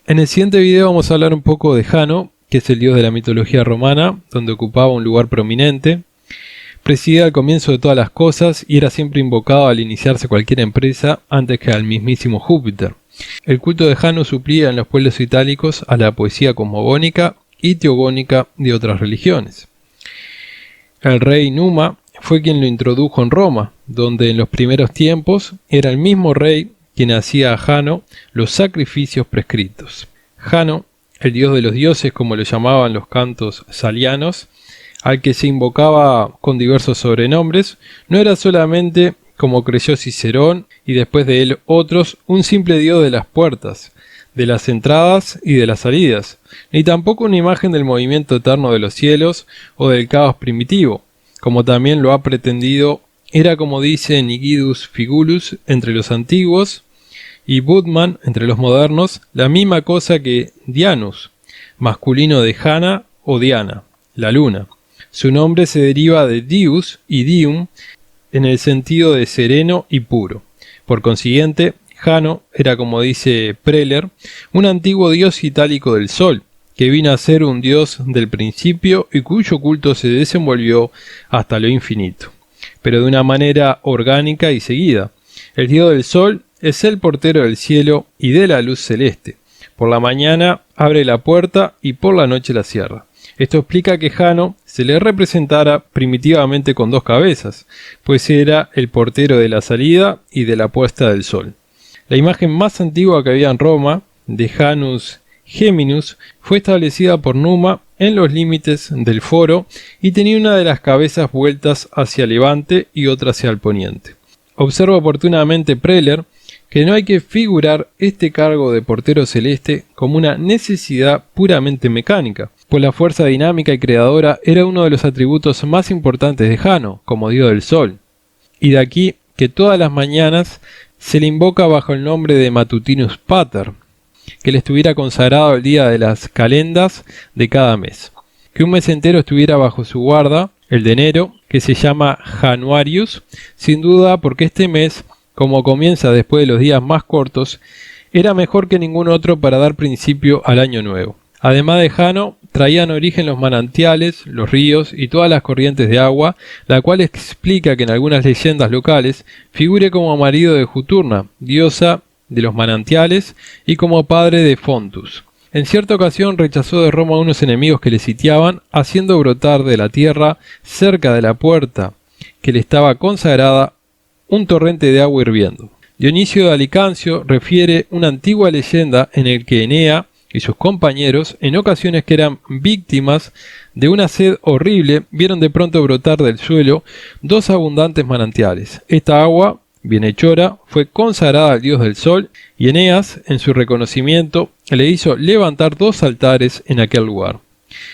En el siguiente video vamos a hablar un poco de Jano, que es el dios de la mitología romana, donde ocupaba un lugar prominente. Presidía al comienzo de todas las cosas y era siempre invocado al iniciarse cualquier empresa antes que al mismísimo Júpiter. El culto de Jano suplía en los pueblos itálicos a la poesía cosmogónica y teogónica de otras religiones. El rey Numa fue quien lo introdujo en Roma, donde en los primeros tiempos era el mismo rey quien hacía a Jano los sacrificios prescritos. Jano, el dios de los dioses como lo llamaban los cantos salianos, al que se invocaba con diversos sobrenombres, no era solamente, como creyó Cicerón y después de él otros, un simple dios de las puertas, de las entradas y de las salidas, ni tampoco una imagen del movimiento eterno de los cielos o del caos primitivo, como también lo ha pretendido. Era, como dice Nigidus Figulus entre los antiguos y Budman entre los modernos, la misma cosa que Dianus, masculino de Jana o Diana, la luna. Su nombre se deriva de Dius y Dium en el sentido de sereno y puro. Por consiguiente, Jano era, como dice Preller, un antiguo dios itálico del sol, que vino a ser un dios del principio y cuyo culto se desenvolvió hasta lo infinito, pero de una manera orgánica y seguida. El dios del sol es el portero del cielo y de la luz celeste. Por la mañana abre la puerta y por la noche la cierra. Esto explica que Jano se le representara primitivamente con dos cabezas, pues era el portero de la salida y de la puesta del sol. La imagen más antigua que había en Roma, de Janus Geminus, fue establecida por Numa en los límites del foro y tenía una de las cabezas vueltas hacia levante y otra hacia el poniente. Observa oportunamente Preller que no hay que figurar este cargo de portero celeste como una necesidad puramente mecánica, pues la fuerza dinámica y creadora era uno de los atributos más importantes de Jano, como dios del sol. Y de aquí que todas las mañanas se le invoca bajo el nombre de Matutinus Pater, que le estuviera consagrado el día de las calendas de cada mes, que un mes entero estuviera bajo su guarda, el de enero, que se llama Januarius, sin duda porque este mes, como comienza después de los días más cortos, era mejor que ningún otro para dar principio al año nuevo. Además de Jano, traían origen los manantiales, los ríos y todas las corrientes de agua, la cual explica que en algunas leyendas locales figure como marido de Juturna, diosa de los manantiales, y como padre de Fontus. En cierta ocasión rechazó de Roma a unos enemigos que le sitiaban, haciendo brotar de la tierra, cerca de la puerta que le estaba consagrada, un torrente de agua hirviendo. Dionisio de Alicancio refiere una antigua leyenda en el que Enea y sus compañeros, en ocasiones que eran víctimas de una sed horrible, vieron de pronto brotar del suelo dos abundantes manantiales. Esta agua, bienhechora, fue consagrada al dios del sol, y Eneas, en su reconocimiento, le hizo levantar dos altares en aquel lugar.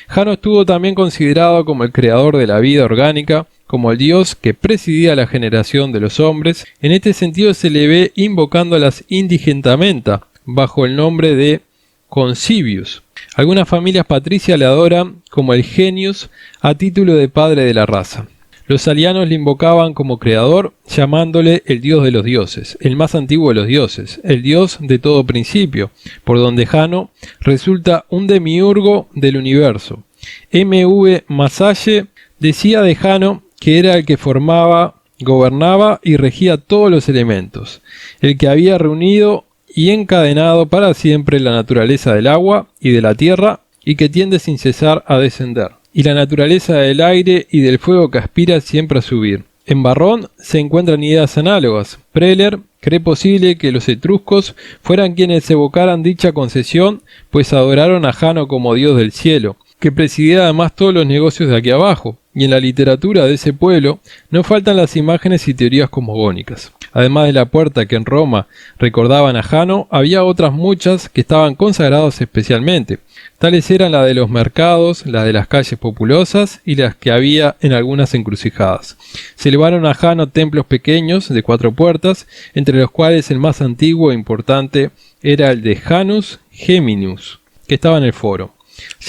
Jano estuvo también considerado como el creador de la vida orgánica, como el dios que presidía la generación de los hombres. En este sentido se le ve invocándolas indigentamenta, bajo el nombre de Concibius. Algunas familias patricias le adoran como el Genius a título de padre de la raza. Los salianos le invocaban como creador, llamándole el dios de los dioses, el más antiguo de los dioses, el dios de todo principio, por donde Jano resulta un demiurgo del universo. M.V. Masalle decía de Jano que era el que formaba, gobernaba y regía todos los elementos, el que había reunido y encadenado para siempre la naturaleza del agua y de la tierra, y que tiende sin cesar a descender, y la naturaleza del aire y del fuego que aspira siempre a subir. En Varrón se encuentran ideas análogas. Preller cree posible que los etruscos fueran quienes evocaran dicha concesión, pues adoraron a Jano como dios del cielo, que presidía además todos los negocios de aquí abajo, y en la literatura de ese pueblo no faltan las imágenes y teorías cosmogónicas. Además de la puerta que en Roma recordaban a Jano, había otras muchas que estaban consagradas especialmente. Tales eran la de los mercados, las de las calles populosas y las que había en algunas encrucijadas. Se elevaron a Jano templos pequeños de 4 puertas, entre los cuales el más antiguo e importante era el de Janus Geminus, que estaba en el foro.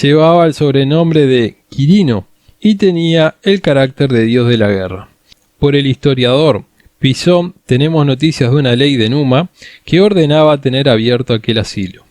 Llevaba el sobrenombre de Quirino y tenía el carácter de dios de la guerra. Por el historiador Pisón tenemos noticias de una ley de Numa que ordenaba tener abierto aquel asilo.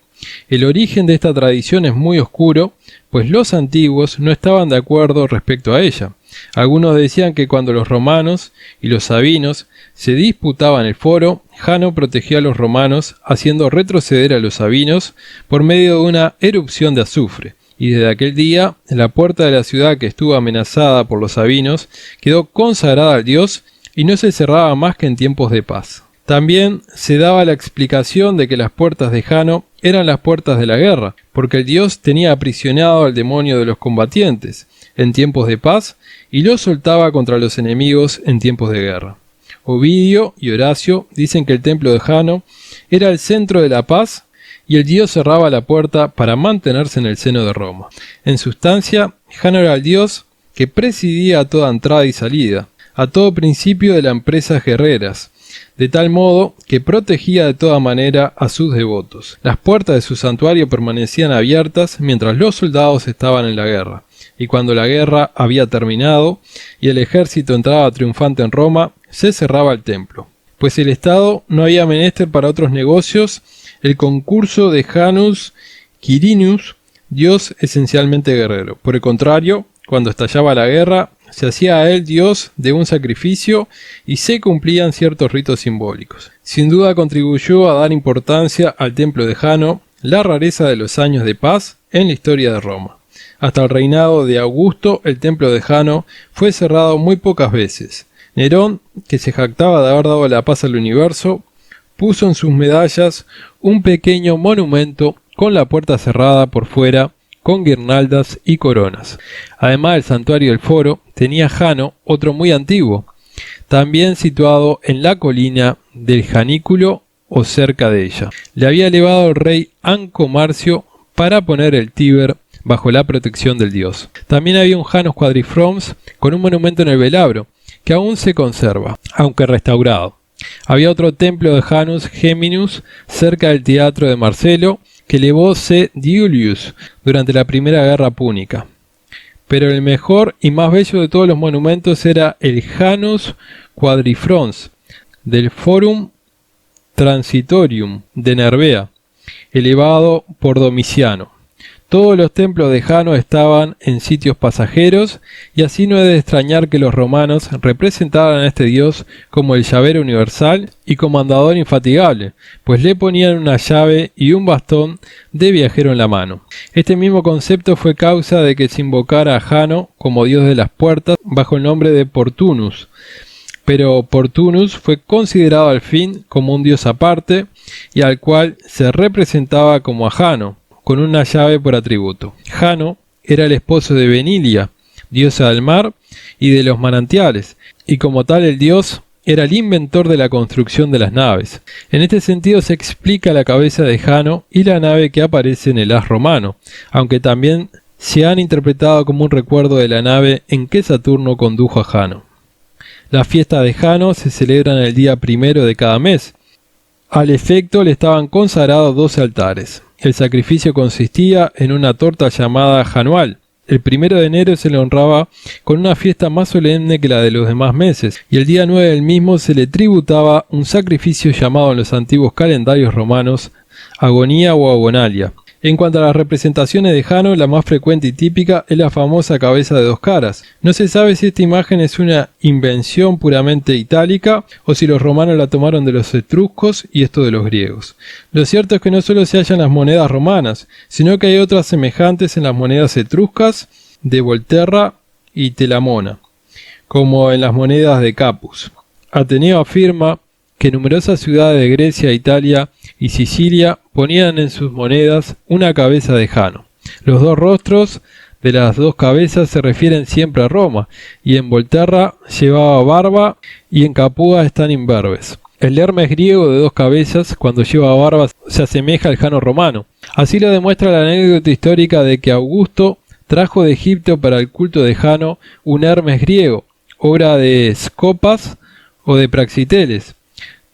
El origen de esta tradición es muy oscuro, pues los antiguos no estaban de acuerdo respecto a ella. Algunos decían que cuando los romanos y los sabinos se disputaban el foro, Jano protegía a los romanos haciendo retroceder a los sabinos por medio de una erupción de azufre. Y desde aquel día, la puerta de la ciudad que estuvo amenazada por los sabinos quedó consagrada al dios y no se cerraba más que en tiempos de paz. También se daba la explicación de que las puertas de Jano eran las puertas de la guerra, porque el dios tenía aprisionado al demonio de los combatientes en tiempos de paz y lo soltaba contra los enemigos en tiempos de guerra. Ovidio y Horacio dicen que el templo de Jano era el centro de la paz y el dios cerraba la puerta para mantenerse en el seno de Roma. En sustancia, Jano era el dios que presidía a toda entrada y salida, a todo principio de las empresas guerreras, de tal modo que protegía de toda manera a sus devotos. Las puertas de su santuario permanecían abiertas mientras los soldados estaban en la guerra, y cuando la guerra había terminado y el ejército entraba triunfante en Roma, se cerraba el templo. Pues el Estado no había menester para otros negocios el concurso de Janus Quirinus, dios esencialmente guerrero. Por el contrario, cuando estallaba la guerra, se hacía a él dios de un sacrificio y se cumplían ciertos ritos simbólicos. Sin duda contribuyó a dar importancia al templo de Jano la rareza de los años de paz en la historia de Roma. Hasta el reinado de Augusto, el templo de Jano fue cerrado muy pocas veces. Nerón, que se jactaba de haber dado la paz al universo, puso en sus medallas un pequeño monumento con la puerta cerrada por fuera, con guirnaldas y coronas. Además, el santuario del Foro tenía Jano, otro muy antiguo, también situado en la colina del Janículo o cerca de ella. Le había elevado el rey Anco Marcio para poner el Tíber bajo la protección del dios. También había un Janus Quadrifroms con un monumento en el Velabro, que aún se conserva, aunque restaurado. Había otro templo de Janus Geminus cerca del teatro de Marcelo, que elevó C. Diulius durante la Primera Guerra Púnica. Pero el mejor y más bello de todos los monumentos era el Janus Quadrifroms del Forum Transitorium de Nervea, elevado por Domiciano. Todos los templos de Jano estaban en sitios pasajeros, y así no es de extrañar que los romanos representaran a este dios como el llavero universal y comandador infatigable, pues le ponían una llave y un bastón de viajero en la mano. Este mismo concepto fue causa de que se invocara a Jano como dios de las puertas bajo el nombre de Portunus, pero Portunus fue considerado al fin como un dios aparte y al cual se representaba como a Jano, con una llave por atributo. Jano era el esposo de Benilia, diosa del mar y de los manantiales, y como tal el dios era el inventor de la construcción de las naves. En este sentido se explica la cabeza de Jano y la nave que aparece en el haz romano, aunque también se han interpretado como un recuerdo de la nave en que Saturno condujo a Jano. Las fiestas de Jano se celebran el día 1 de cada mes. Al efecto le estaban consagrados 12 altares. El sacrificio consistía en una torta llamada janual. El 1 de enero se le honraba con una fiesta más solemne que la de los demás meses, y el día 9 del mismo se le tributaba un sacrificio llamado en los antiguos calendarios romanos agonía o agonalia. En cuanto a las representaciones de Jano, la más frecuente y típica es la famosa cabeza de 2 caras. No se sabe si esta imagen es una invención puramente itálica o si los romanos la tomaron de los etruscos y esto de los griegos. Lo cierto es que no solo se hallan las monedas romanas, sino que hay otras semejantes en las monedas etruscas de Volterra y Telamona, como en las monedas de Capus. Ateneo afirma que numerosas ciudades de Grecia, Italia y Sicilia ponían en sus monedas una cabeza de Jano. Los 2 rostros de las 2 cabezas se refieren siempre a Roma, y en Volterra llevaba barba y en Capua están imberbes. El Hermes griego de 2 cabezas, cuando lleva barba, se asemeja al Jano romano. Así lo demuestra la anécdota histórica de que Augusto trajo de Egipto para el culto de Jano un Hermes griego, obra de Scopas o de Praxiteles.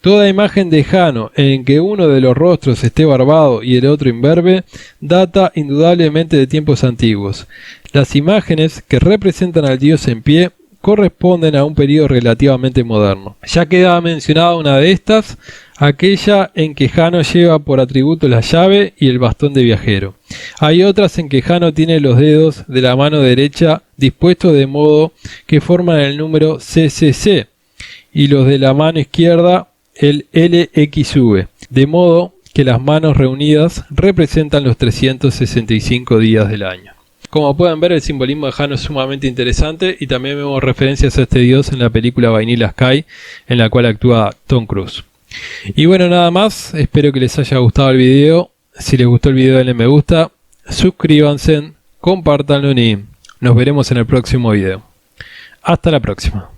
Toda imagen de Jano en que uno de los rostros esté barbado y el otro imberbe data indudablemente de tiempos antiguos. Las imágenes que representan al dios en pie corresponden a un periodo relativamente moderno. Ya quedaba mencionada una de estas aquella en que Jano lleva por atributo la llave y el bastón de viajero. Hay otras en que Jano tiene los dedos de la mano derecha dispuestos de modo que forman el número CCC y los de la mano izquierda el LXV, de modo que las manos reunidas representan los 365 días del año. Como pueden ver, el simbolismo de Jano es sumamente interesante y también vemos referencias a este dios en la película Vanilla Sky, en la cual actúa Tom Cruise. Y bueno, nada más, espero que les haya gustado el video. Si les gustó el video denle me gusta, suscríbanse, compártanlo y nos veremos en el próximo video. Hasta la próxima.